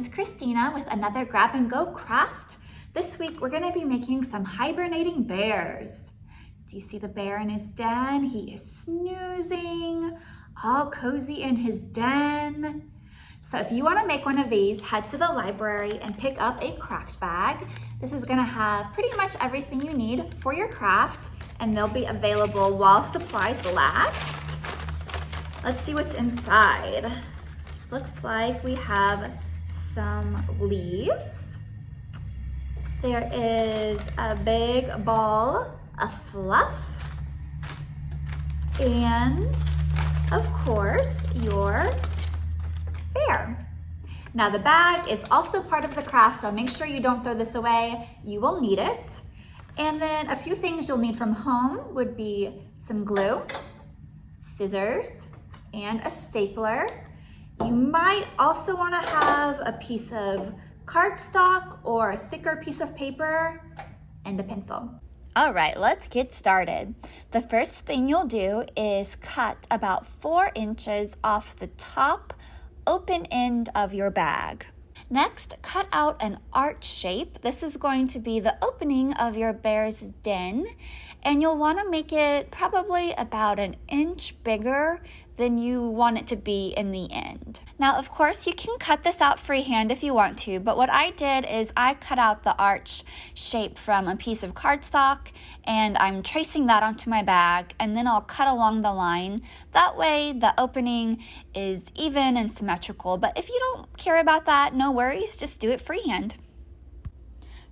is Christina with another grab and go craft. This week we're going to be making some hibernating bears. Do you see the bear in his den? He is snoozing, all cozy in his den. So if you want to make one of these, head to the library and pick up a craft bag. This is going to have pretty much everything you need for your craft, and they'll be available while supplies last. Let's see what's inside. Looks like we have some leaves. There is a big ball of fluff. And of course, your bear. Now the bag is also part of the craft, so make sure you don't throw this away. You will need it. And then a few things you'll need from home would be some glue, scissors, and a stapler. You might also want to have a piece of cardstock or a thicker piece of paper and a pencil. All right, let's get started. The first thing you'll do is cut about 4 inches off the top open end of your bag. Next, cut out an arch shape. This is going to be the opening of your bear's den, and you'll want to make it probably about 1 inch bigger than you want it to be in the end. Now, of course, you can cut this out freehand if you want to, but what I did is I cut out the arch shape from a piece of cardstock, and I'm tracing that onto my bag, and then I'll cut along the line. That way, the opening is even and symmetrical, but if you don't care about that, no worries, just do it freehand.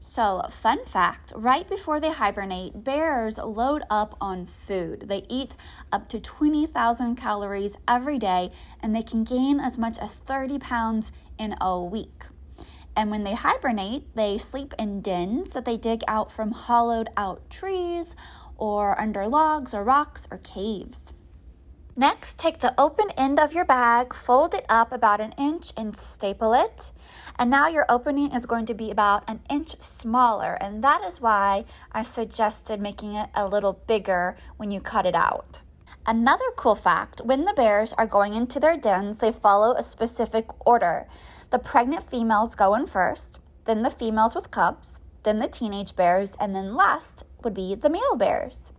So, fun fact, right before they hibernate, bears load up on food. They eat up to 20,000 calories every day, and they can gain as much as 30 pounds in a week. And when they hibernate, they sleep in dens that they dig out from hollowed out trees or under logs or rocks or caves. Next, take the open end of your bag, fold it up about 1 inch and staple it. And now your opening is going to be about 1 inch smaller, and that is why I suggested making it a little bigger when you cut it out. Another cool fact, when the bears are going into their dens, they follow a specific order. The pregnant females go in first, then the females with cubs, then the teenage bears, and then last would be the male bears.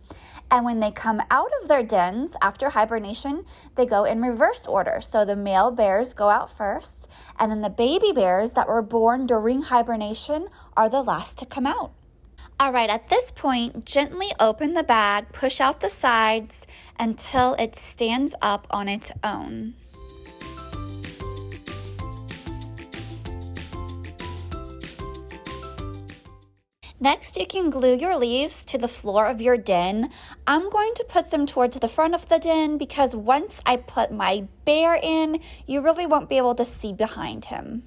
And when they come out of their dens after hibernation, they go in reverse order. So the male bears go out first, and then the baby bears that were born during hibernation are the last to come out. All right, at this point, gently open the bag, push out the sides until it stands up on its own. Next, you can glue your leaves to the floor of your den. I'm going to put them towards the front of the den because once I put my bear in, you really won't be able to see behind him.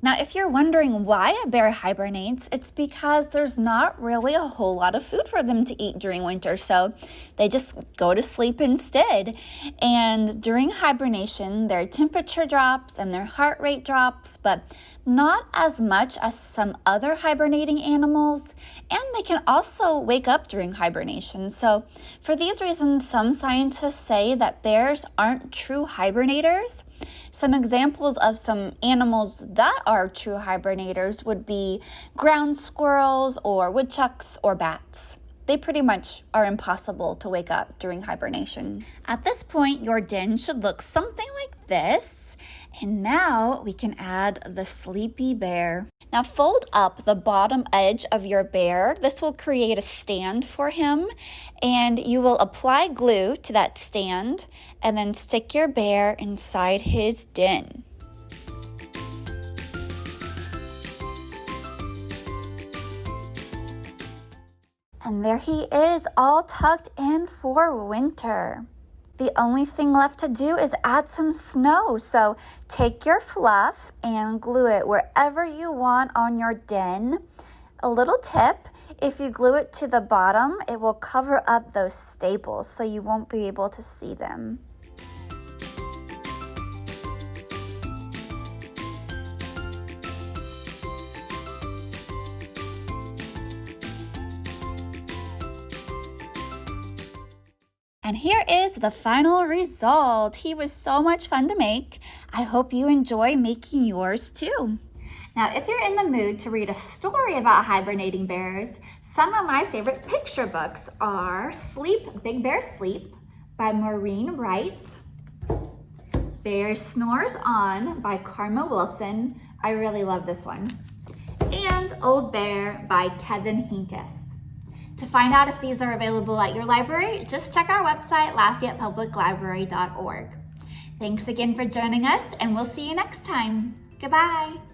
Now, if you're wondering why a bear hibernates, it's because there's not really a whole lot of food for them to eat during winter, so they just go to sleep instead. And during hibernation, their temperature drops and their heart rate drops, but not as much as some other hibernating animals, and they can also wake up during hibernation. So for these reasons, some scientists say that bears aren't true hibernators. Some examples of some animals that are true hibernators would be ground squirrels or woodchucks or bats. They pretty much are impossible to wake up during hibernation. At this point, your den should look something like this. And now we can add the sleepy bear. Now fold up the bottom edge of your bear. This will create a stand for him, and you will apply glue to that stand and then stick your bear inside his den. And there he is, all tucked in for winter. The only thing left to do is add some snow. So take your fluff and glue it wherever you want on your den. A little tip, if you glue it to the bottom, it will cover up those staples so you won't be able to see them. And here is the final result. He was so much fun to make. I hope you enjoy making yours too. Now, if you're in the mood to read a story about hibernating bears, some of my favorite picture books are Sleep, Big Bear Sleep by Maureen Wright, Bear Snores On by Karma Wilson. I really love this one. And Old Bear by Kevin Hinkes. To find out if these are available at your library, just check our website, LafayettePublicLibrary.org. Thanks again for joining us, and we'll see you next time. Goodbye.